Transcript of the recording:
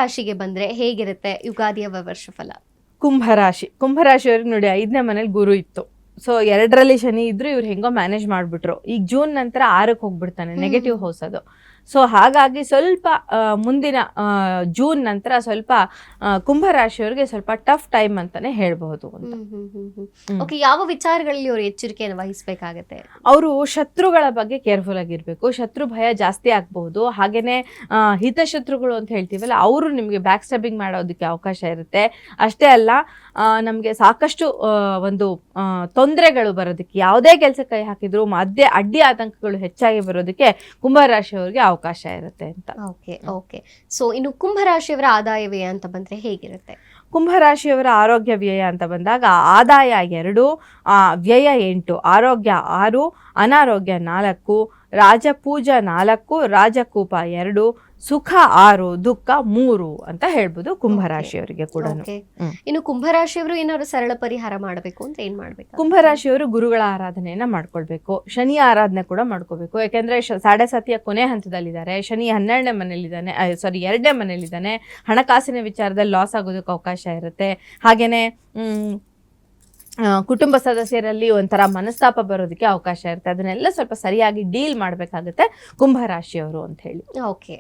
ಕುಂಭರಾಶಿಗೆ ಬಂದ್ರೆ ಹೇಗಿರುತ್ತೆ ಯುಗಾದಿಯ ವರ್ಷಫಲ? ಕುಂಭರಾಶಿಯವ್ರಿಗೆ ನೋಡಿ 5ನೇ ಮನೇಲಿ ಗುರು ಇತ್ತು. ಸೊ 2ರಲ್ಲಿ ಶನಿ ಇದ್ರು ಇವ್ರು ಹೆಂಗೋ ಮ್ಯಾನೇಜ್ ಮಾಡ್ಬಿಟ್ರು. ಈಗ ಜೂನ್ ನಂತರ 6ಕ್ಕೆ ಹೋಗ್ಬಿಡ್ತಾನೆ, ನೆಗೆಟಿವ್ ಹೌಸ್ ಅದು. ಸೊ ಹಾಗಾಗಿ ಸ್ವಲ್ಪ ಮುಂದಿನ ಜೂನ್ ನಂತರ ಸ್ವಲ್ಪ ಕುಂಭರಾಶಿಯವ್ರಿಗೆ ಸ್ವಲ್ಪ ಟಫ್ ಟೈಮ್ ಅಂತಾನೆ ಹೇಳ್ಬಹುದು ಅಂತ. ಓಕೆ, ಯಾವ ವಿಚಾರಗಳಲ್ಲಿ ಅವರು ಎಚ್ಚರಿಕೆಯನ್ನು ವಹಿಸಬೇಕಾಗತ್ತೆ? ಅವರು ಶತ್ರುಗಳ ಬಗ್ಗೆ ಕೇರ್ಫುಲ್ ಆಗಿರ್ಬೇಕು. ಶತ್ರು ಭಯ ಜಾಸ್ತಿ ಆಗಬಹುದು. ಹಾಗೇನೆ ಹಿತಶತ್ರುಗಳು ಅಂತ ಹೇಳ್ತೀವಲ್ಲ, ಅವರು ನಿಮಗೆ ಬ್ಯಾಕ್ ಸ್ಟೆಬಿಂಗ್ ಮಾಡೋದಕ್ಕೆ ಅವಕಾಶ ಇರುತ್ತೆ. ಅಷ್ಟೇ ಅಲ್ಲ, ನಮಗೆ ಸಾಕಷ್ಟು ಒಂದು ತೊಂದರೆಗಳು ಬರೋದಕ್ಕೆ, ಯಾವುದೇ ಕೆಲಸ ಕೈ ಹಾಕಿದ್ರು ಅಡ್ಡಿ ಆತಂಕಗಳು ಹೆಚ್ಚಾಗಿ ಬರೋದಕ್ಕೆ ಕುಂಭರಾಶಿಯವರಿಗೆ ಅವಕಾಶ ಇರುತ್ತೆ ಅಂತ. ಓಕೆ. ಸೊ ಇನ್ನು ಕುಂಭರಾಶಿಯವರ ಆದಾಯ ವ್ಯಯ ಅಂತ ಬಂದ್ರೆ ಹೇಗಿರುತ್ತೆ? ಕುಂಭರಾಶಿಯವರ ಆರೋಗ್ಯ ವ್ಯಯ ಅಂತ ಬಂದಾಗ ಆದಾಯ 2, ವ್ಯಯ 8, ಆರೋಗ್ಯ 6, ಅನಾರೋಗ್ಯ 4, ರಾಜಪೂಜ 4, ರಾಜಕೂಪ 2, ಸುಖ 6, ದುಃಖ 3 ಅಂತ ಹೇಳ್ಬೋದು ಕುಂಭರಾಶಿಯವರಿಗೆ ಕೂಡ. ಇನ್ನು ಕುಂಭರಾಶಿಯವರು ಏನಾದ್ರು ಸರಳ ಪರಿಹಾರ ಮಾಡಬೇಕು ಅಂತ ಏನ್ ಮಾಡ್ಬೇಕು? ಕುಂಭರಾಶಿಯವರು ಗುರುಗಳ ಆರಾಧನೆಯನ್ನ ಮಾಡ್ಕೊಳ್ಬೇಕು. ಶನಿ ಆರಾಧನೆ ಕೂಡ ಮಾಡ್ಕೋಬೇಕು. ಯಾಕೆಂದ್ರೆ ಸಾಡೆ ಸಾತಿಯ ಕೊನೆ ಹಂತದಲ್ಲಿದ್ದಾರೆ. ಶನಿ 12ನೇ ಮನೇಲಿದ್ದಾನೆ, 2ನೇ ಮನೇಲಿದ್ದಾನೆ. ಹಣಕಾಸಿನ ವಿಚಾರದಲ್ಲಿ ಲಾಸ್ ಆಗೋದಕ್ಕೆ ಅವಕಾಶ ಇರುತ್ತೆ. ಹಾಗೇನೆ ಕುಟುಂಬ ಸದಸ್ಯರಲ್ಲಿ ಒಂಥರ ಮನಸ್ತಾಪ ಬರೋದಕ್ಕೆ ಅವಕಾಶ ಇರುತ್ತೆ. ಅದನ್ನೆಲ್ಲ ಸ್ವಲ್ಪ ಸರಿಯಾಗಿ ಡೀಲ್ ಮಾಡಬೇಕಾಗುತ್ತೆ ಕುಂಭರಾಶಿಯವರು ಅಂತ ಹೇಳಿ. ಓಕೆ.